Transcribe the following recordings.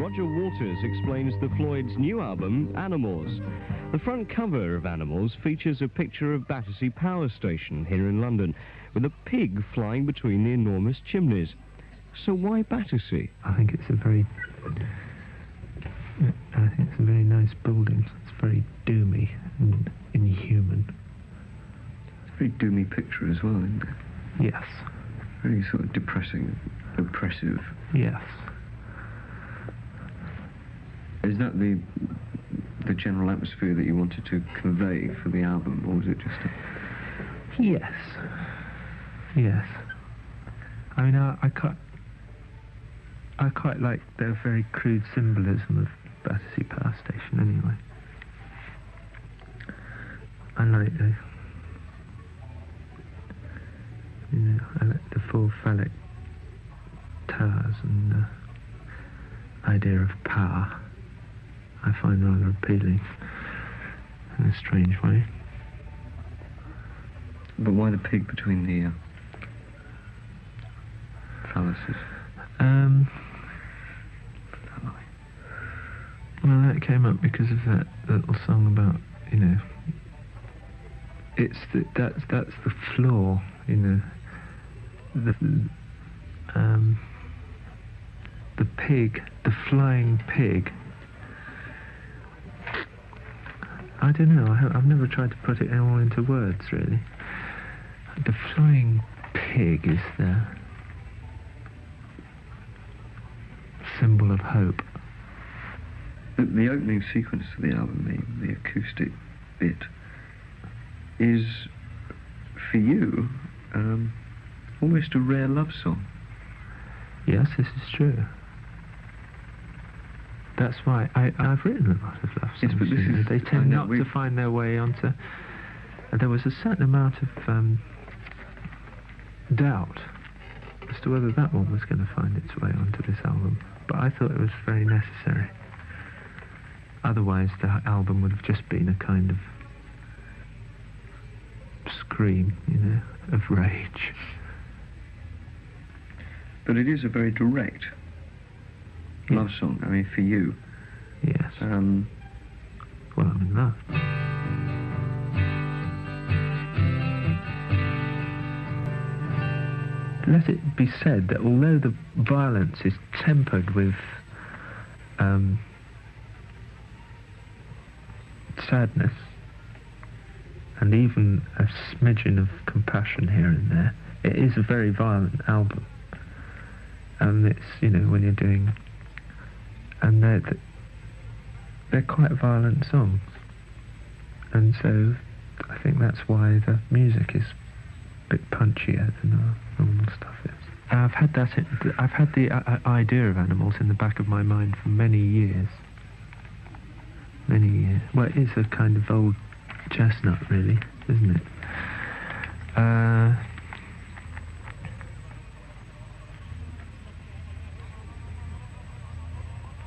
Roger Waters explains the Floyd's new album, Animals. The front cover of Animals features a picture of Battersea Power Station here in London, with a pig flying between the enormous chimneys. So why Battersea? I think it's a very nice building. It's very doomy and inhuman. It's a very doomy picture as well, isn't it? Yes. Very sort of depressing, oppressive. Yes. Is that the general atmosphere that you wanted to convey for the album, or was it just a... Yes. Yes. I mean, I quite like the very crude symbolism of Battersea Power Station anyway. I like the four phallic towers and the idea of power. I find rather appealing in a strange way. But why the pig between the phalluses? Well, that came up because of that little song about, that's the flaw, the pig, the flying pig. I don't know, I've never tried to put it all into words, really. The flying pig is the symbol of hope. The opening sequence of the album, the acoustic bit, is, for you, almost a rare love song. Yes, this is true. That's why I've written a lot of love songs. Yes, but this is, they tend not to find their way onto... There was a certain amount of doubt as to whether that one was going to find its way onto this album, but I thought it was very necessary. Otherwise, the album would have just been a kind of scream, of rage. But it is a very direct love song, I mean, for you. Yes. Well, I'm in love. Let it be said that although the violence is tempered with sadness and even a smidgen of compassion here and there, it is a very violent album. And it's, when you're doing... And they're quite violent songs. And so I think that's why the music is a bit punchier than our normal stuff is. I've had the idea of Animals in the back of my mind for many years. Many years. Well, it is a kind of old chestnut, really, isn't it?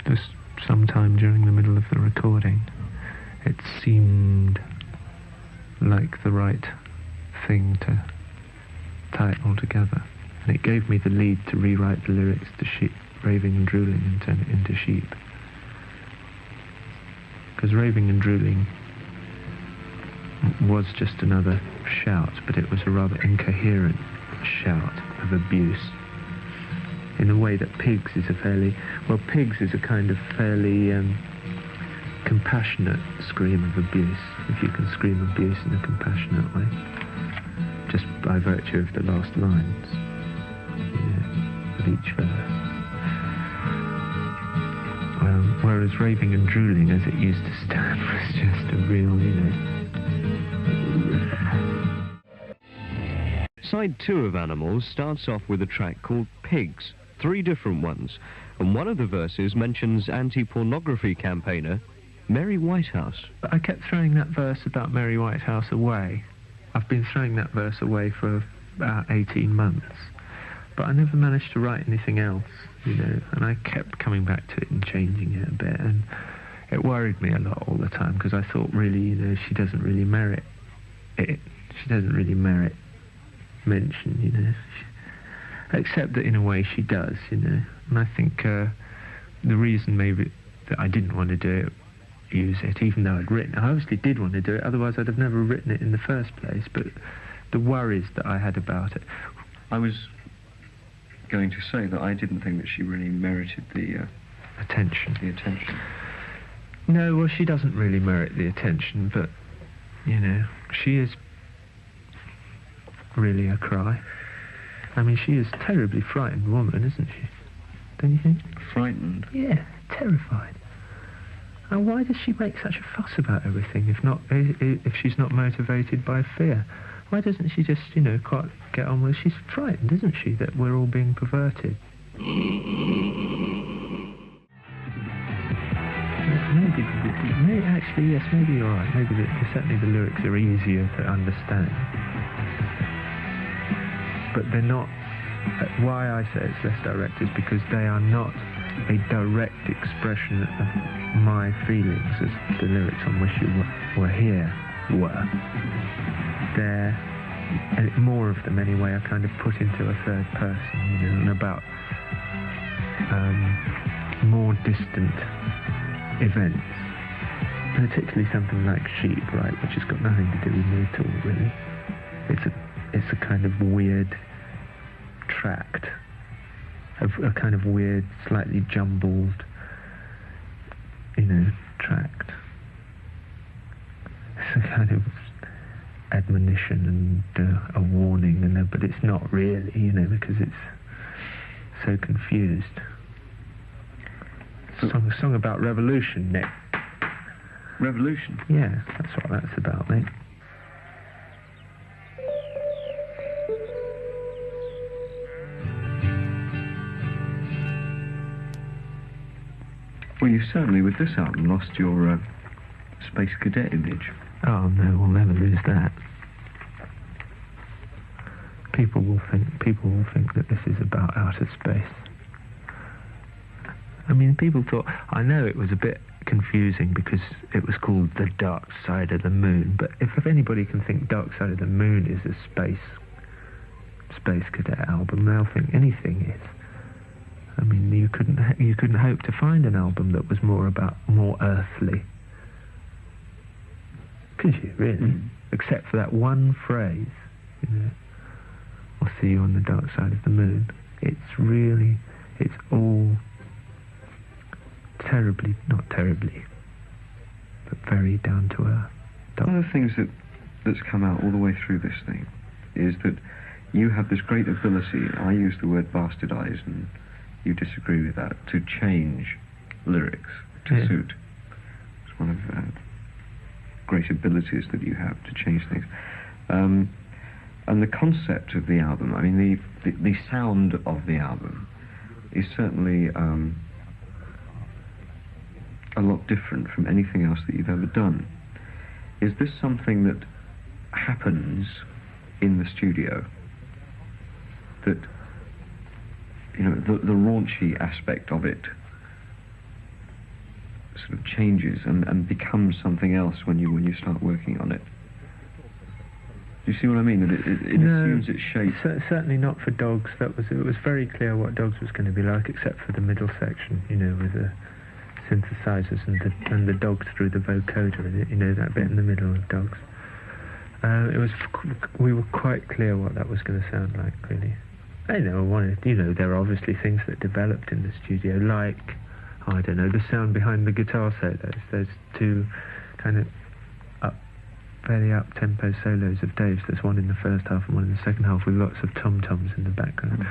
Just sometime during the middle of the recording, it seemed like the right thing to tie it all together. And it gave me the lead to rewrite the lyrics to Sheep, Raving and Drooling, and turn it into Sheep. Because Raving and Drooling was just another shout, but it was a rather incoherent shout of abuse. In a way that Pigs is a fairly... Well, Pigs is a kind of fairly compassionate scream of abuse, if you can scream abuse in a compassionate way, just by virtue of the last lines of each verse. Whereas Raving and Drooling, as it used to stand, was just a real, Side 2 of Animals starts off with a track called Pigs, 3 different ones, and one of the verses mentions anti-pornography campaigner Mary Whitehouse. I kept throwing that verse about Mary Whitehouse away. I've been throwing that verse away for about 18 months, but I never managed to write anything else, and I kept coming back to it and changing it a bit, and it worried me a lot all the time, because I thought, really, she doesn't really merit it. She doesn't really merit mention, except that in a way she does, and I think, the reason maybe that I didn't want to do it, use it, even though I'd written it. I obviously did want to do it, otherwise I'd have never written it in the first place, but the worries that I had about it. I was going to say that I didn't think that she really merited the attention. The attention. No, well, she doesn't really merit the attention, but, you know, she is really a cry. I mean, she is a terribly frightened woman, isn't she? Don't you think? Frightened? Yeah, terrified. And why does she make such a fuss about everything if she's not motivated by fear? Why doesn't she just, you know, quite get on with it? She's frightened, isn't she, that we're all being perverted? Actually, yes, maybe you're right. Maybe certainly the lyrics are easier to understand. But they're not... Why I say it's less direct is because they are not a direct expression of my feelings as the lyrics on Wish You Were Here were. They're, and more of them anyway, are kind of put into a third person, you know, and about more distant events. Particularly something like Sheep, right, which has got nothing to do with me at all, really. It's a kind of weird tract, a kind of weird, slightly jumbled, you know, tract. It's a kind of admonition and a warning, but it's not really, you know, because it's so confused. A song about revolution, Nick. Revolution? Yeah, that's what that's about, mate. Well, you certainly, with this album, lost your space cadet image. Oh no, we'll never lose that. People will think that this is about outer space. I mean, people thought, I know it was a bit confusing because it was called The Dark Side of the Moon, but if anybody can think Dark Side of the Moon is a space cadet album, they'll think anything is. I mean, you couldn't hope to find an album that was more earthly. Could you, really? Mm. Except for that one phrase, you know, I'll see you on the dark side of the moon. It's all not terribly, but very down to earth. One of the things that's come out all the way through this thing is that you have this great ability, I use the word bastardize, and you disagree with that, to change lyrics to suit. It's one of great abilities that you have to change things. And the concept of the album, I mean, the sound of the album is certainly a lot different from anything else that you've ever done. Is this something that happens in the studio? That, you know, the raunchy aspect of it sort of changes and becomes something else when you start working on it? Do you see what I mean? That it no, assumes its shape. Certainly not for Dogs. It was very clear what Dogs was going to be like, except for the middle section, you know, with the synthesizers and the dogs through the vocoder in it, you know, that bit in the middle of Dogs. We were quite clear what that was going to sound like, really. I know, there are obviously things that developed in the studio, like, I don't know, the sound behind the guitar solos. There's two kind of fairly up-tempo solos of Dave's. There's one in the first half and one in the second half with lots of tom-toms in the background.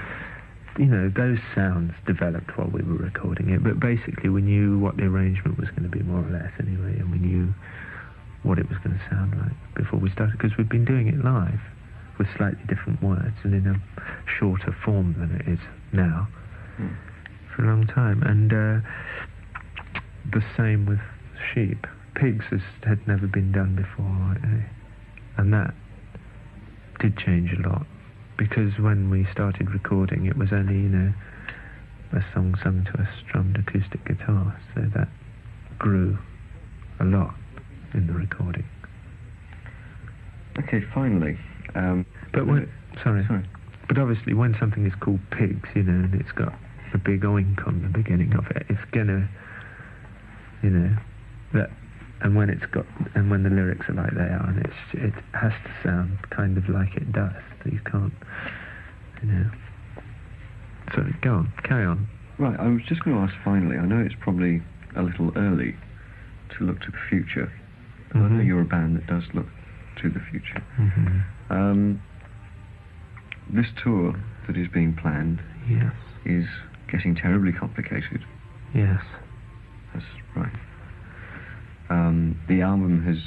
You know, those sounds developed while we were recording it, but basically we knew what the arrangement was going to be, more or less, anyway, and we knew what it was going to sound like before we started, because we'd been doing it live with slightly different words and in a shorter form than it is now for a long time. And the same with Sheep. Pigs had never been done before, right? And that did change a lot, because when we started recording it was only, you know, a song sung to a strummed acoustic guitar, so that grew a lot in the recording. Okay, finally. But obviously when something is called Pigs, you know, and it's got a big oink on the beginning of it. It's gonna, you know, that, and when the lyrics are like they are, and it has to sound kind of like it does. You can't, you know. So go on, carry on. Right, I was just going to ask finally, I know it's probably a little early to look to the future. I know you're a band that does look to the future. This tour that is being planned is getting terribly complicated. Yes. That's right. The album has,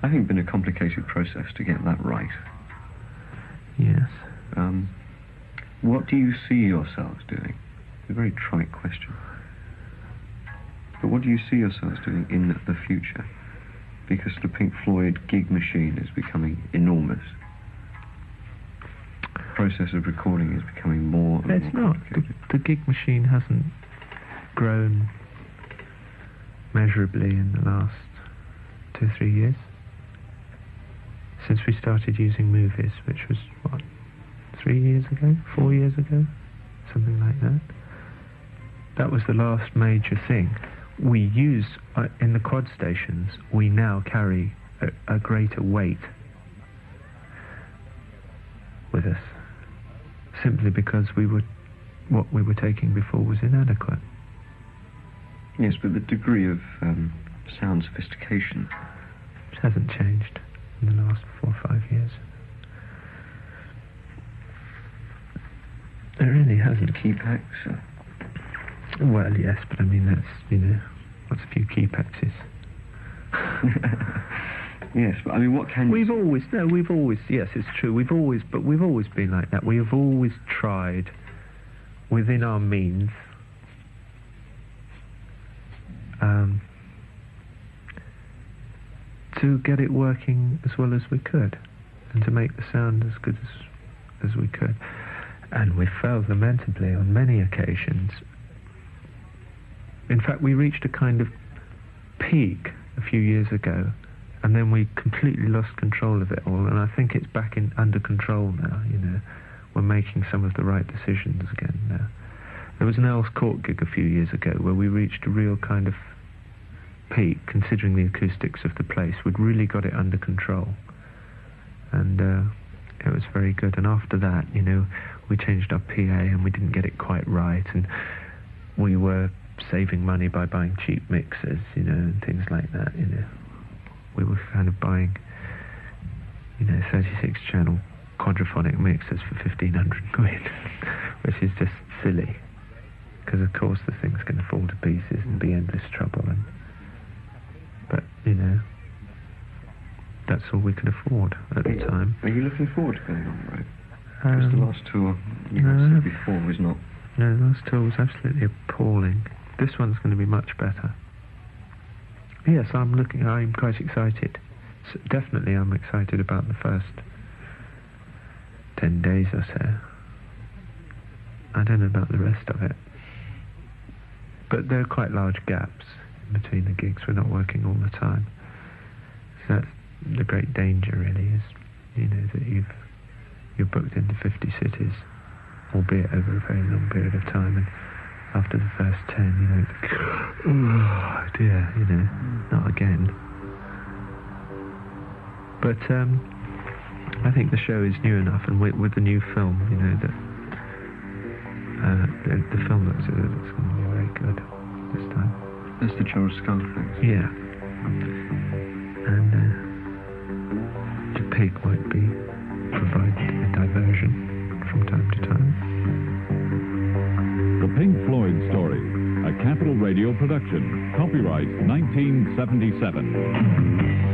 I think, been a complicated process to get that right. Yes. What do you see yourselves doing? It's a very trite question. But what do you see yourselves doing in the future? Because the Pink Floyd gig machine is becoming enormous. The process of recording is becoming more and It's more not. complicated. The gig machine hasn't grown measurably in the last 2 or 3 years. Since we started using movies, which was, 3 years ago? 4 years ago? Something like that. That was the last major thing. We use, in the quad stations, we now carry a greater weight with us, simply because what we were taking before was inadequate. Yes, but the degree of sound sophistication hasn't changed in the last 4 or 5 years. It really hasn't. Key packs. Well, yes, but I mean that's, you know, what's a few key paxes? Yes, but I mean, what can We've always, yes, it's true. We've always been like that. We have always tried, within our means, to get it working as well as we could, and to make the sound as good as we could. And we failed lamentably on many occasions. In fact, we reached a kind of peak a few years ago, and then we completely lost control of it all, and I think it's back under control now, you know. We're making some of the right decisions again now. There was an Earls Court gig a few years ago where we reached a real kind of peak, considering the acoustics of the place. We'd really got it under control, and it was very good. And after that, you know, we changed our PA and we didn't get it quite right, and we were saving money by buying cheap mixers, you know, and things like that, you know. We were kind of buying, you know, 36-channel quadraphonic mixers for 1,500 quid, which is just silly, because of course the thing's going to fall to pieces and be endless trouble. But, you know, that's all we could afford at the time. Are you looking forward to going on the road? Because the last tour you said before was not... No, the last tour was absolutely appalling. This one's going to be much better. Yes, I'm quite excited. Definitely I'm excited about the first 10 days or so. I don't know about the rest of it. But there are quite large gaps in between the gigs. We're not working all the time. So that's the great danger, really, is, you know, that you're booked into 50 cities, albeit over a very long period of time, and after the first 10, you know, it's like, oh dear, you know, not again. But I think the show is new enough, and with the new film, you know, that the film looks going to be very good this time. That's the Charles Skull thing. Yeah. And the pig might provide a diversion from time to time. The Pink Floyd Story, a Capital Radio production. Copyright 1977.